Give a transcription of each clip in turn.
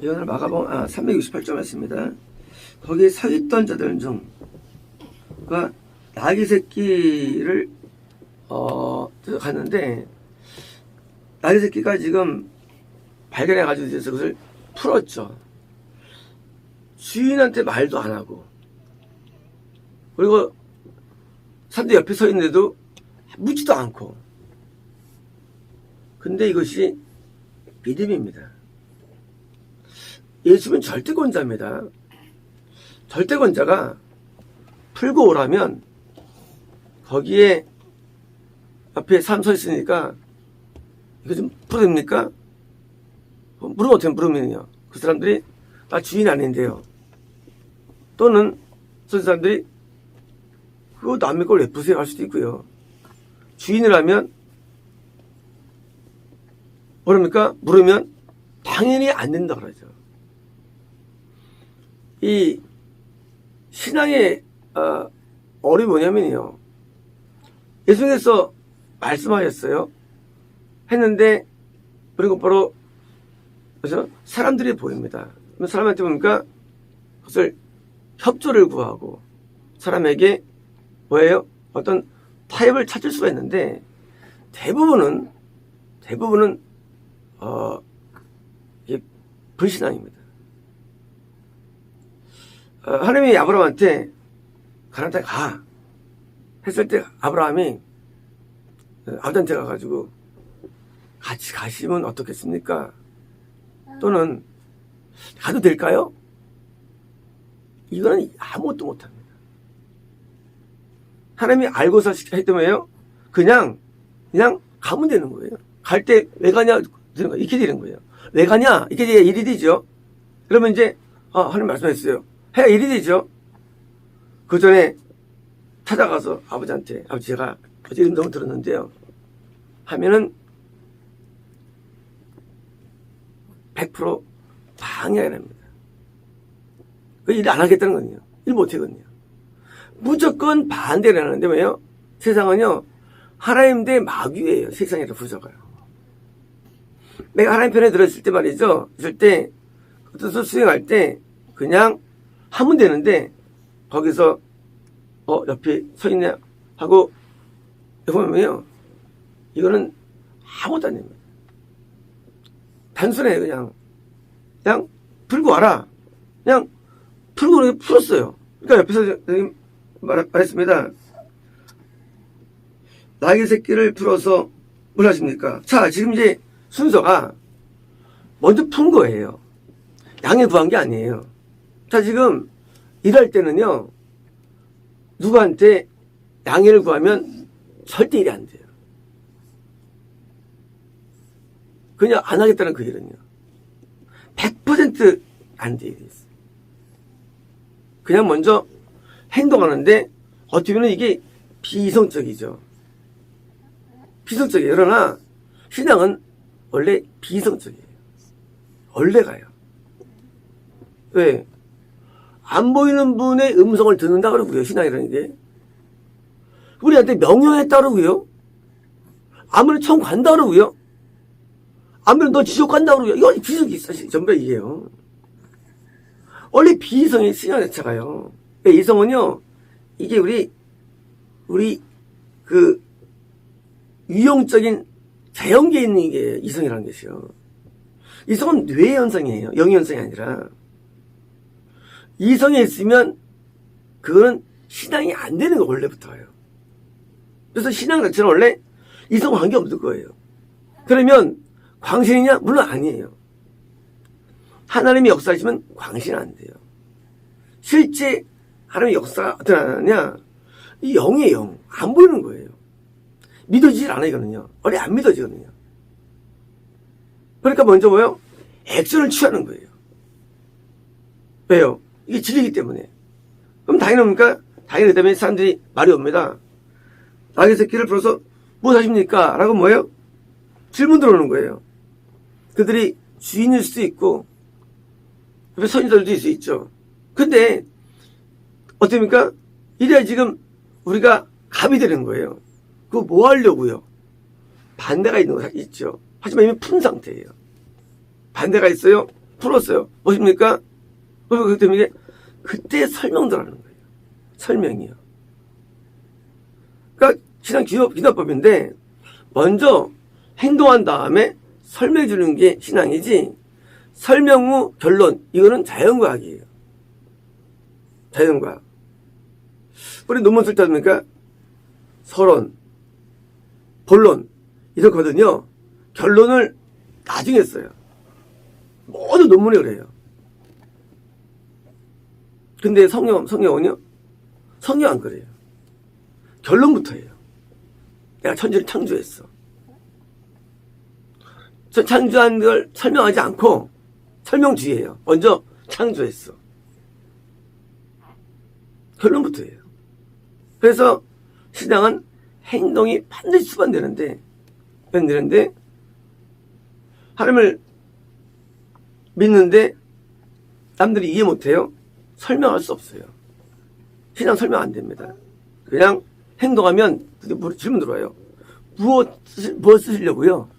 예언을 마가복음 368점이었습니다. 거기에 서 있던 자들 중 그러니까 나귀 새끼를 갔는데 나귀 새끼가 지금 발견해 가지고 이제 그것을 풀었죠. 주인한테 말도 안 하고, 그리고 사람들 옆에 서 있는데도 묻지도 않고. 근데 이것이 믿음입니다. 예수는 절대권자입니다. 절대권자가 풀고 오라면 거기에 앞에 사람 서 있으니까 이거 좀 풀어도 됩니까? 물으면 어떻게 물으면요. 그 사람들이 나 주인 아닌데요. 또는 그 사람들이 그거 남의 걸 왜 푸세요 할 수도 있고요. 주인이라면 뭐랍니까? 물으면 당연히 안 된다 그러죠. 이 신앙의 어려움이 뭐냐면요. 예수님께서 말씀하셨어요. 했는데 그리고 바로 그래서 사람들이 보입니다. 그럼 사람한테 뭡니까? 그것을 협조를 구하고 사람에게 뭐예요? 어떤 타협을 찾을 수가 있는데 대부분은 이게 불신앙입니다. 하나님이 아브라함한테 가나안 땅에 가 했을 때 아브라함이 아들한테 가가지고 같이 가시면 어떻겠습니까? 또는 가도 될까요? 이거는 아무것도 못합니다. 하나님이 알고서 했다며요? 그냥 가면 되는 거예요. 갈 때 왜 가냐? 이렇게 되는 거예요. 왜 가냐? 이렇게 돼야 일이 되죠. 그러면 이제 하나님 말씀했어요. 해야 일이 되죠. 그 전에 찾아가서 아버지한테 아버지 제가 어제 음성을 들었는데요. 하면은 100% 방해가 됩니다. 그 일 안 하겠다는 거든요. 일 못 하거든요. 무조건 반대를 하는데 왜요? 세상은요 하나님 대 마귀예요. 세상이라 부서가요. 내가 하나님 편에 들었을 때 말이죠. 있을 때 뜻을 수행할 때 그냥 하면 되는데 거기서 옆에 서 있네 하고 보면요 이거는 아무것도 안 됩니다. 단순해. 그냥 풀고 와라. 그냥 풀고 풀었어요. 그러니까 옆에서 말했습니다. 나귀 새끼를 풀어서 뭘 하십니까? 자, 지금 이제 순서가 먼저 푼 거예요. 양을 구한 게 아니에요. 자, 지금 일할 때는요, 누구한테 양해를 구하면 절대 일이 안 돼요. 그냥 안 하겠다는 그 일은요. 100% 안 돼요. 그냥 먼저 행동하는데 어떻게 보면 이게 비이성적이죠. 비성적이에요. 그러나 신앙은 원래 비이성적이에요. 원래가요. 왜? 안 보이는 분의 음성을 듣는다 그러고요. 신앙이라는 게. 우리한테 명령했다 그러고요. 아무리 청 간다 그러고요. 아무리 너 지옥 간다 그러고요. 이거 비석이 사실 전부 이게요. 원래 비이성의 신앙 자체가요. 이성은요, 이게 우리 그 유형적인 자연계에 있는 게 이성이라는 것이요. 이성은 뇌의 현상이에요. 영의 현상이 아니라. 이성에 있으면 그거는 신앙이 안 되는 거 원래부터예요. 그래서 신앙 자체는 원래 이성 관계 없을 거예요. 그러면 광신이냐? 물론 아니에요. 하나님이 역사하시면 광신은 안 돼요. 실제 하나님의 역사가 어떻게 하느냐? 이 영이에요, 영. 안 보이는 거예요. 믿어지질 않아요, 이거는요. 원래 안 믿어지거든요. 그러니까 먼저 뭐예요? 액션을 취하는 거예요. 왜요? 이게 진리이기 때문에. 그럼 당연히 뭡니까? 당연히 그 다음에 사람들이 말이 옵니다. 나귀 새끼를 풀어서 무엇 하십니까? 라고 뭐예요? 질문 들어오는 거예요. 그들이 주인일 수도 있고, 옆에 선인들도 있을 수 있죠. 근데, 어떻습니까? 이래야 지금 우리가 갑이 되는 거예요. 그거 뭐 하려고요? 반대가 있는 거 있죠. 하지만 이미 푼 상태예요. 반대가 있어요? 풀었어요. 무엇입니까? 그렇기 때문에 그때 설명들하는 거예요. 설명이요. 그러니까 신앙 기도법인데 먼저 행동한 다음에 설명해 주는 게 신앙이지, 설명 후 결론, 이거는 자연과학이에요. 자연과학. 우리 논문 쓸 때 합니까? 서론, 본론 이렇거든요. 결론을 나중에 써요. 모든 논문이 그래요. 근데 성경은요? 성경 안 그래요. 결론부터예요. 내가 천지를 창조했어. 저 창조한 걸 설명하지 않고 설명주의예요. 먼저 창조했어. 결론부터예요. 그래서 신앙은 행동이 반드시 수반되는데 하나님을 믿는데 남들이 이해 못해요? 설명할 수 없어요. 신앙 설명 안 됩니다. 그냥 행동하면 질문 들어와요. 무엇 쓰시려고요?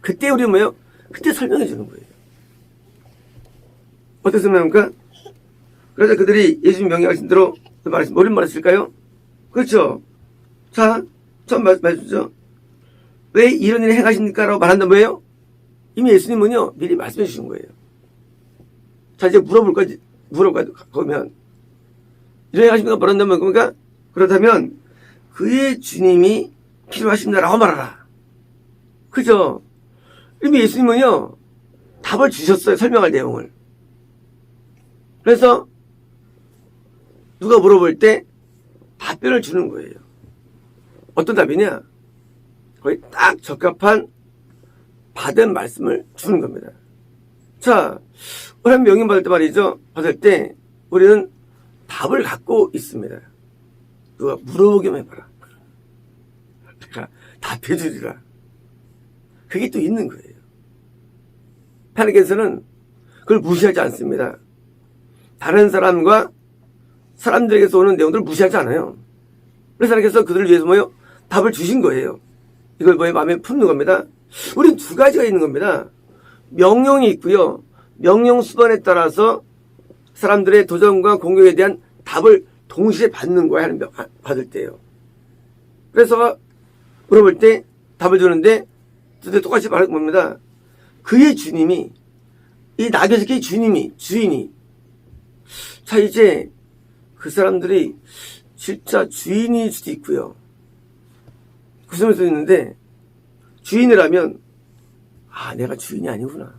그때 우리 뭐예요? 그때 설명해 주는 거예요. 어떻게 설명합니까? 그래서 그들이 예수님 명령하신 대로 뭐를 말했을까요? 그렇죠. 자, 처음 말해주죠. 왜 이런 일을 행하십니까? 라고 말한다면 뭐예요? 이미 예수님은요, 미리 말씀해 주신 거예요. 자, 이제 물어볼 거면, 이런 일 행하십니까? 말한다면, 그러니까, 그렇다면, 그의 주님이 필요하십니다. 라고 말하라. 그죠? 이미 예수님은요, 답을 주셨어요. 설명할 내용을. 그래서, 누가 물어볼 때 답변을 주는 거예요. 어떤 답이냐? 거의 딱 적합한 받은 말씀을 주는 겁니다. 자, 우리 한 명인 받을 때 말이죠. 받을 때 우리는 답을 갖고 있습니다. 누가 물어보기만 해봐라. 내가 답해 주리라. 그게 또 있는 거예요. 하나님께서는 그걸 무시하지 않습니다. 다른 사람들에게서 오는 내용들을 무시하지 않아요. 그래서 하나님께서 그들을 위해서 뭐요? 답을 주신 거예요. 이걸 마음에 품는 겁니다. 우리는 두 가지가 있는 겁니다. 명령이 있고요. 명령 수반에 따라서 사람들의 도전과 공격에 대한 답을 동시에 받는 거야. 받을 때요. 그래서 물어볼 때 답을 주는데 똑같이 말하는 겁니다. 그의 주님이, 이 낙에서의 주인이. 자, 이제 그 사람들이 진짜 주인일 수도 있고요. 그 수도 있는데, 주인이라면, 내가 주인이 아니구나.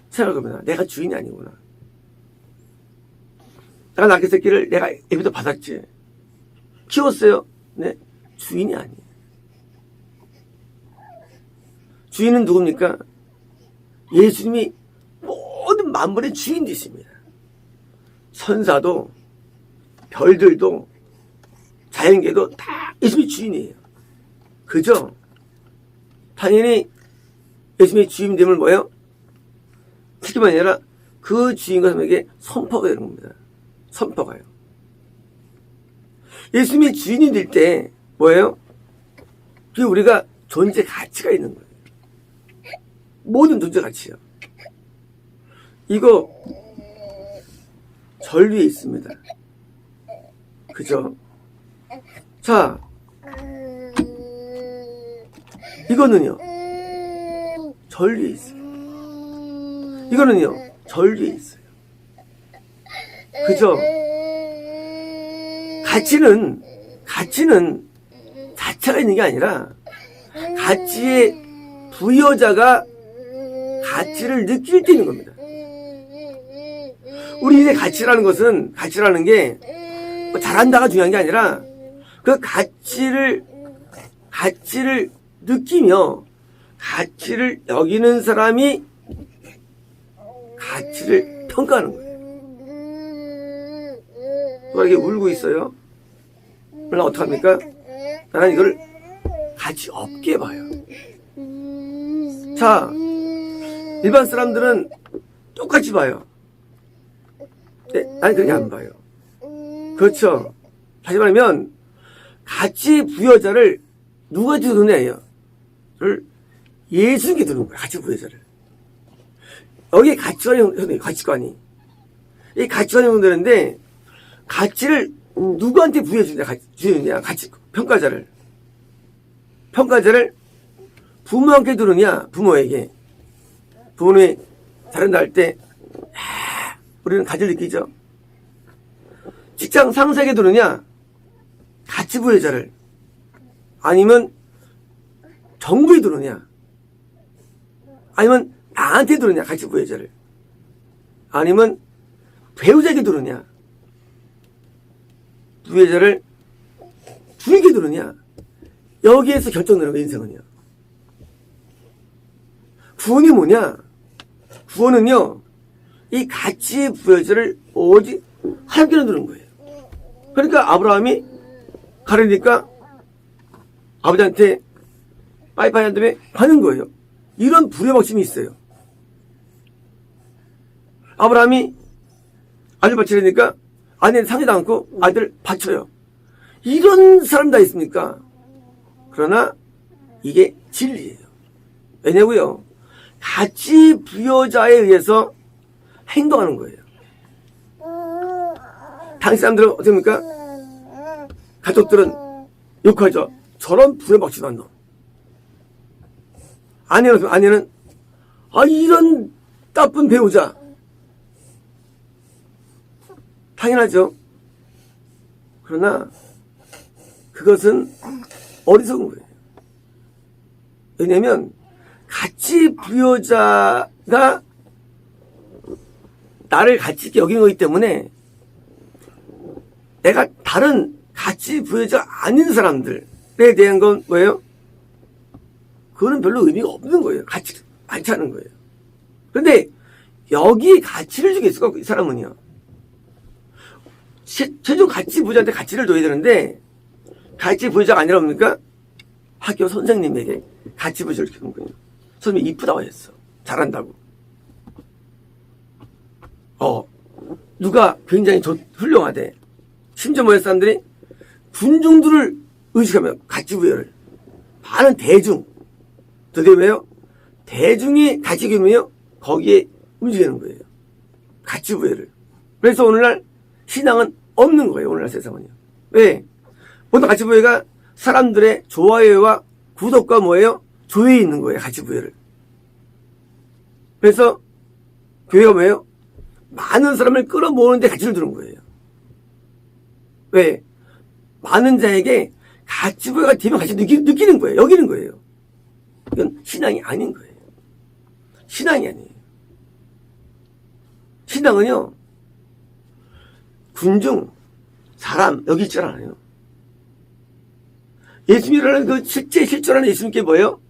생각해보면, 내가 주인이 아니구나. 내가 낙의 새끼를 내가 애비도 받았지. 키웠어요. 네, 주인이 아니에요. 주인은 누굽니까? 예수님이 모든 만물의 주인 되십니다. 선사도, 별들도, 자연계도 다 예수님이 주인이에요. 그죠? 당연히 예수님의 주인됨을 뭐예요? 지키만 아니라 그 주인과 사람에게 선포가 되는 겁니다. 선포가요. 예수님의 주인이 될 때 뭐예요? 그게 우리가 존재 가치가 있는 거예요. 모든 존재 가치요. 이거 전류에 있습니다. 그죠? 자, 이거는요, 전류에 있어요. 이거는요, 전류에 있어요. 그죠? 가치는 자체가 있는 게 아니라 가치의 부여자가 가치를 느낄 때 있는 겁니다. 우리 인생 가치라는 게 뭐 잘한다가 중요한 게 아니라 그 가치를 느끼며 가치를 여기는 사람이 가치를 평가하는 거예요. 누가 이렇게 울고 있어요? 그럼 어떡합니까? 나는 이걸 가치 없게 봐요. 자, 일반 사람들은 똑같이 봐요. 네, 나는 그렇게 안 봐요. 그렇죠. 다시 말하면 가치 부여자를 누가 두느냐예요. 예수님께 두는 거예요. 가치 부여자를. 여기에 가치관이 형성돼요. 가치관이. 이 가치관이 형성되는데 가치를 누구한테 주느냐 가치 평가자를 부모한테 두느냐 부모에게 부모님이 잘한다 할 때 우리는 가치를 느끼죠. 직장 상사에게 두느냐 가치 부여자를 아니면 정부에 두느냐 아니면 나한테 두느냐 가치 부여자를 아니면 배우자에게 두느냐 부여자를 주에게 두느냐 여기에서 결정되는 거예요. 인생은요. 구원이 뭐냐? 구원은요 이 가치 부여자를 오직 하나님께로 두는 거예요. 그러니까 아브라함이 가려니까 아버지한테 빠이빠이 한 다음에 가는 거예요. 이런 불의 막심이 있어요. 아브라함이 아들 바치려니까 아내는 상의도 않고 아들 바쳐요. 이런 사람 다 있습니까? 그러나 이게 진리예요. 왜냐고요? 가치 부여자에 의해서 행동하는 거예요. 당시 사람들은 어떻습니까? 가족들은 욕하죠. 저런 불에 막지도 않노. 아내는 이런 나쁜 배우자. 당연하죠. 그러나 그것은 어리석은 거예요. 왜냐하면 가치 부여자가 나를 가치 있게 여긴 거기 때문에 내가 다른 가치 부여자가 아닌 사람들에 대한 건 뭐예요? 그거는 별로 의미가 없는 거예요. 가치 많지 않은 거예요. 그런데 여기에 가치를 주겠을까? 이 사람은요. 최종 가치 부여자한테 가치를 둬야 되는데 가치 부여자가 아니라 뭡니까? 학교 선생님에게 가치 부여자를 주는 거예요. 선생님이 이쁘다고 했어. 잘한다고. 누가 굉장히 훌륭하대. 심지어 뭐였어 사람들이? 군중들을 의식하며 가치 부여를. 많은 대중. 그게 왜요? 대중이 가치 기면요 거기에 움직이는 거예요. 가치 부여를. 그래서 오늘날 신앙은 없는 거예요. 오늘날 세상은요. 왜? 모든 가치 부여가 사람들의 좋아요와 구독과 뭐예요? 조회에 있는 거예요. 가치 부여를. 그래서 교회가 뭐예요? 많은 사람을 끌어모으는데 가치를 두는 거예요. 왜? 많은 자에게 가치 부여가 되면 가치 느끼는 거예요. 여기는 거예요. 이건 신앙이 아닌 거예요. 신앙이 아니에요. 신앙은요, 군중, 사람, 여기 있지 않아요. 예수님이라는 그 실존하는 예수님께 뭐예요?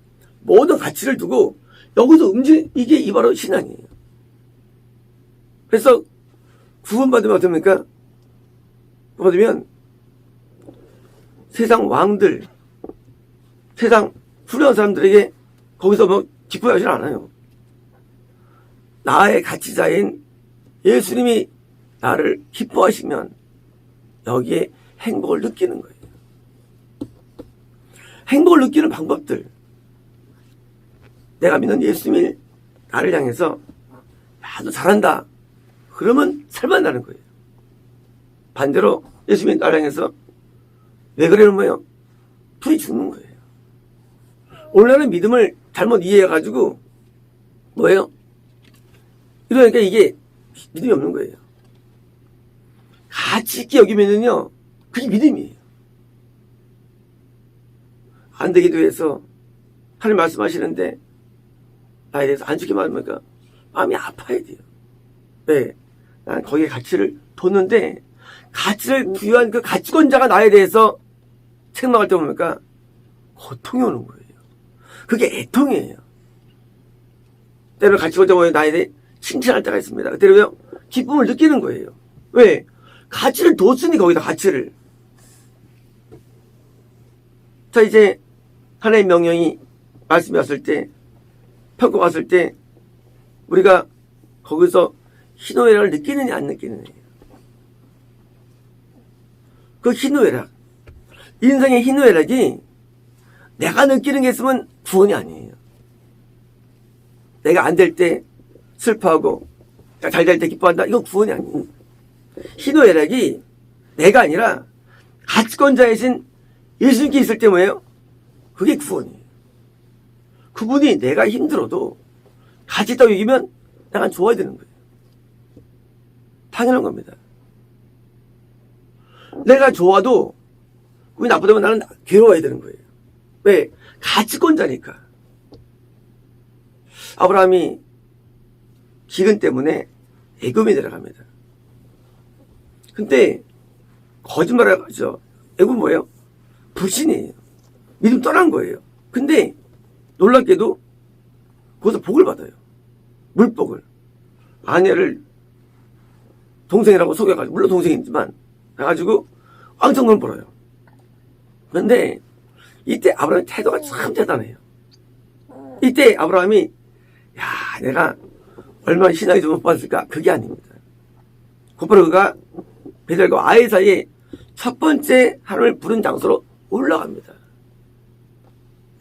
모든 가치를 두고 여기서 이게 바로 신앙이에요. 그래서 구원받으면 어떻습니까? 구원받으면 세상 왕들, 세상 훌륭한 사람들에게 거기서 뭐 기뻐하지 않아요. 나의 가치자인 예수님이 나를 기뻐하시면 여기에 행복을 느끼는 거예요. 행복을 느끼는 방법들. 내가 믿는 예수님이 나를 향해서 야, 너 잘한다. 그러면 살만나는 거예요. 반대로 예수님이 나를 향해서 왜 그러는 거예요? 불이 죽는 거예요. 오늘날은 믿음을 잘못 이해해가지고 뭐예요? 이러니까 이게 믿음이 없는 거예요. 가치 있게 여기면은요 그게 믿음이에요. 안 되기도 해서 하나님 말씀하시는데 나에 대해서 안 좋게 말하니까 마음이 아파야 돼요. 왜? 난 거기에 가치를 뒀는데 가치를 부여한 그 가치권자가 나에 대해서 책망할 때 보니까 고통이 오는 거예요. 그게 애통이에요. 때로 가치권자가 나에 대해 칭찬할 때가 있습니다. 그때는 왜요? 기쁨을 느끼는 거예요. 왜? 가치를 뒀으니 거기다 가치를. 자 이제 하나님의 명령이 말씀이 왔을 때 평가 왔을 때 우리가 거기서 희노애락을 느끼느냐 안 느끼느냐. 그 희노애락 인생의 희노애락이 내가 느끼는 게 있으면 구원이 아니에요. 내가 안 될 때 슬퍼하고 잘 될 때 기뻐한다. 이건 구원이 아니에요. 희노애락이 내가 아니라 가치권자이신 예수님께 있을 때 뭐예요? 그게 구원이에요. 그분이 내가 힘들어도 같이 있다고 얘기면 내가 좋아야 되는 거예요. 당연한 겁니다. 내가 좋아도 그게 나쁘다면 나는 괴로워야 되는 거예요. 왜? 가치권자니까. 아브라함이 기근 때문에 애굽에 내려갑니다. 근데 거짓말을 하죠. 애굽은 뭐예요? 불신이에요. 믿음 떠난 거예요. 근데 놀랍게도 거기서 복을 받아요. 물복을. 아내를 동생이라고 속여가지고, 물론 동생이지만 해가지고 왕창 돈 벌어요. 그런데 이때 아브라함의 태도가 참 대단해요. 이때 아브라함이 야, 내가 얼마나 신앙이 좀 못 받았을까? 그게 아닙니다. 곧바로 그가 베델과 아이 사이에 첫 번째 하나님을 부른 장소로 올라갑니다.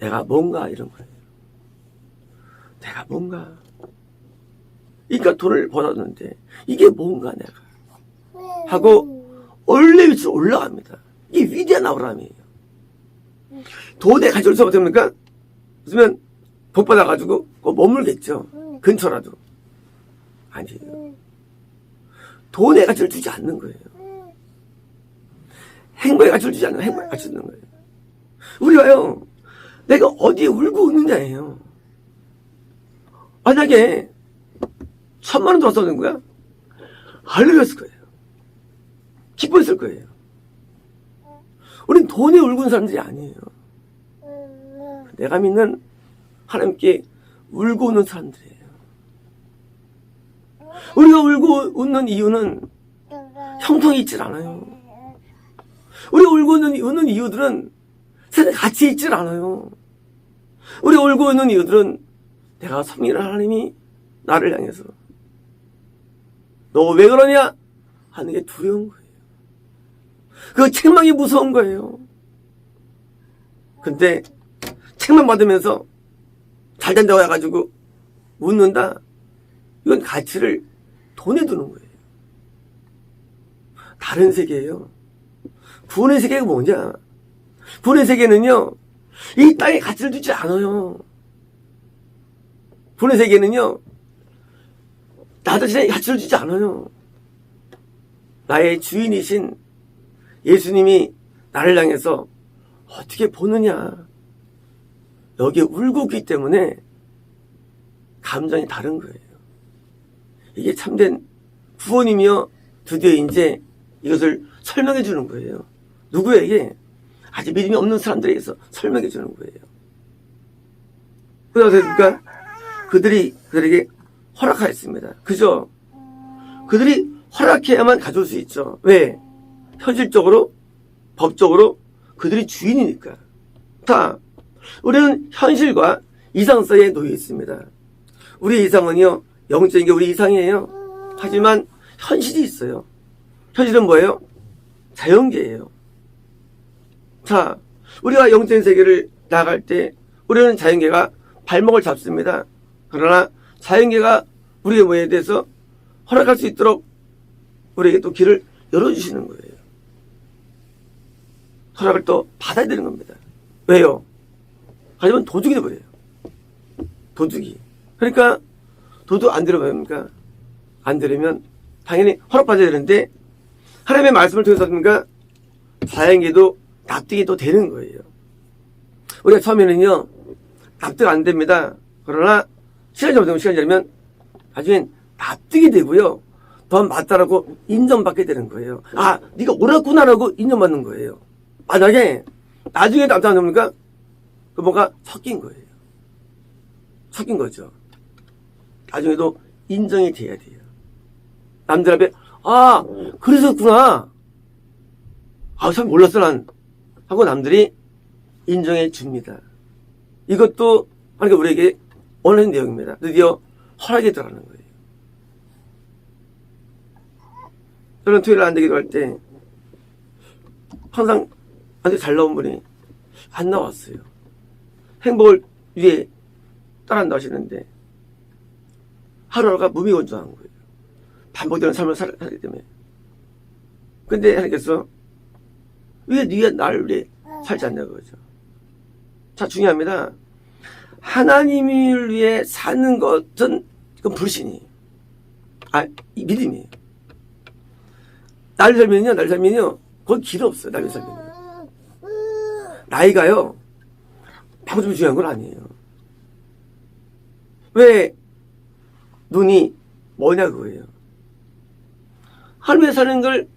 내가 뭔가 이런 거예요. 내가 뭔가. 그러니까 돈을 벌었는데 이게 뭔가 내가 하고 원래 위치로 올라갑니다. 이게 위대한 아브라함이에요. 도대체 가져올 수 없습니까? 그러면 복 받아가지고 머물겠죠. 근처라도. 아니에요. 돈의 가치를 주지 않는 거예요. 행복의 가치를 주지 않는 행복의 가치를 주는 거예요. 우리가요, 내가 어디에 울고 웃느냐예요. 만약에 1,000만 원 들었다는 거야? 할렐루야였을 거예요. 기뻐했을 거예요. 우린 돈에 울고 있는 사람들이 아니에요. 내가 믿는 하나님께 울고 웃는 사람들이에요. 우리가 울고 웃는 이유는 형통이 있질 않아요. 우리가 울고 웃는 이유들은 세상에 가치 있질 않아요. 우리가 울고 웃는 이유들은 내가 섬기는 하나님이 나를 향해서 너 왜 그러냐 하는 게 두려운 거예요. 그 책망이 무서운 거예요. 근데 책망 받으면서 잘 된다고 해가지고 웃는다. 이건 가치를 돈에 두는 거예요. 다른 세계예요. 구원의 세계가 뭐냐? 구원의 세계는요, 이 땅에 가치를 두지 않아요. 구원의 세계는요, 나 자신의 가치를 주지 않아요. 나의 주인이신 예수님이 나를 향해서 어떻게 보느냐. 여기에 울고 있기 때문에 감정이 다른 거예요. 이게 참된 구원이며 드디어 이제 이것을 설명해 주는 거예요. 누구에게? 아직 믿음이 없는 사람들에게서 설명해 주는 거예요. 그러니까 그들에게 허락하였습니다. 그죠? 그들이 허락해야만 가져올 수 있죠. 왜? 현실적으로, 법적으로 그들이 주인이니까. 자, 우리는 현실과 이상 사이에 놓여 있습니다. 우리의 이상은요, 영적인 게 우리 이상이에요. 하지만 현실이 있어요. 현실은 뭐예요? 자연계예요. 자, 우리가 영적인 세계를 나아갈 때 우리는 자연계가 발목을 잡습니다. 그러나 자연계가 우리의 뭐에 대해서 허락할 수 있도록 우리에게 또 길을 열어주시는 거예요. 허락을 또 받아야 되는 겁니다. 왜요? 하지만 도둑이 돼버려요. 도둑이. 그러니까 도둑 안 들어갑니까? 안 들으면 당연히 허락받아야 되는데 하나님의 말씀을 통해서 자연계도 납득이 또 되는 거예요. 우리가 처음에는요, 납득 안 됩니다. 그러나 시간이 지나면 나중엔 납득이 되고요. 더 맞다라고 인정받게 되는 거예요. 아, 네가 옳았구나라고 인정받는 거예요. 만약에 나중에 납득 안 됩니까? 그 뭔가 섞인 거예요. 섞인 거죠. 나중에도 인정이 돼야 돼요. 남들 앞에 아, 그랬었구나. 아, 참 몰랐어 난. 하고 남들이 인정해 줍니다. 이것도 하나님께 우리에게 원하는 내용입니다. 드디어 허락이 들어가는 거예요. 저는 토요일 날 안되기도 할 때 항상 안되게 잘 나온 분이 안 나왔어요. 행복을 위해 따라한다 하시는데 하루하루가 무미건조한 거예요. 반복되는 삶을 살기 때문에. 근데 하나님께서 왜 네가 나를 위해 살지 않냐고 그러죠. 자, 중요합니다. 하나님을 위해 사는 것은 그건 불신이에요. 믿음이에요. 날 살면요, 거기 길 없어요, 날 살면요. 나이가요, 아무튼 중요한 건 아니에요. 왜 눈이 뭐냐 그거예요. 하루에 사는 걸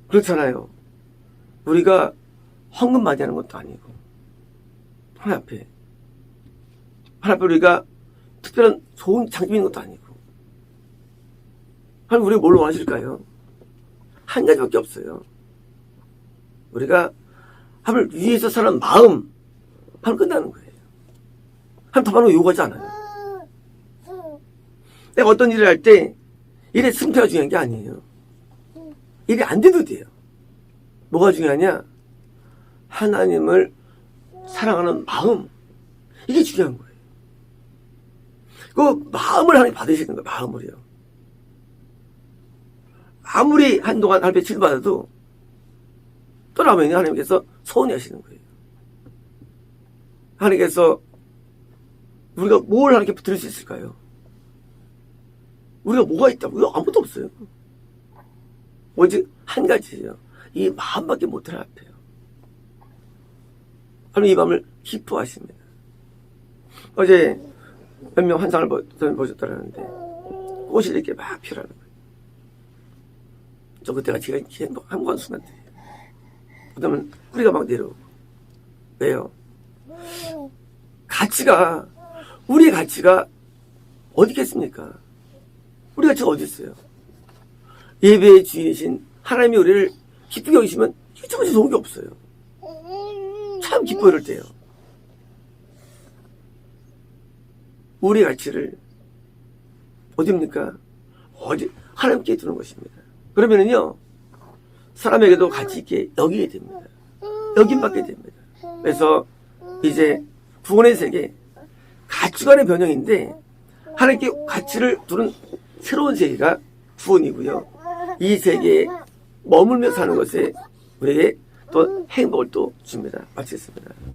그렇잖아요. 우리가 헌금 많이 하는 것도 아니고 하나님 앞에 우리가 특별한 좋은 장비 있는 것도 아니고 하나님 우리가 뭘 원하실까요? 한 가지밖에 없어요. 우리가 하나님을 위해서 사는 마음 하면 끝나는 거예요. 하나님 더 많은 거 요구하지 않아요. 내가 어떤 일을 할 때 일의 승패가 중요한 게 아니에요. 일이 안 돼도 돼요. 뭐가 중요하냐? 하나님을 사랑하는 마음, 이게 중요한 거예요. 그 마음을 하나님 받으시는 거예요. 마음을요. 아무리 한동안 하나님의 치료받아도 떠나면 하나님께서 서운해 하시는 거예요. 하나님께서 우리가 뭘 하나님께 드릴 수 있을까요? 우리가 뭐가 있다고? 우리가 아무것도 없어요. 오직 한 가지예요. 이 마음밖에 못 해요. 하나님 이 마음을 기뻐하십니다. 어제 몇 명 환상을 보셨다는데 꽃이 이렇게 막 피어나는 거예요. 저 그때가 제가 행복한 순간들이에요. 그다음에 뿌리가 막 내려오고. 왜요? 우리의 가치가 어디 있겠습니까? 우리 가치가 어디 있어요? 예배의 주인이신 하나님이 우리를 기쁘게 여기시면 이것저것 좋은 게 없어요. 참 기뻐 이럴 때요. 우리의 가치를 어디입니까? 하나님께 두는 것입니다. 그러면은요, 사람에게도 가치 있게 여기게 됩니다. 여김받게 됩니다. 그래서 이제 구원의 세계, 가치관의 변형인데 하나님께 가치를 두는 새로운 세계가 구원이고요. 이 세계에 머물며 사는 것에 우리에게 또 행복을 또 줍니다. 마치겠습니다.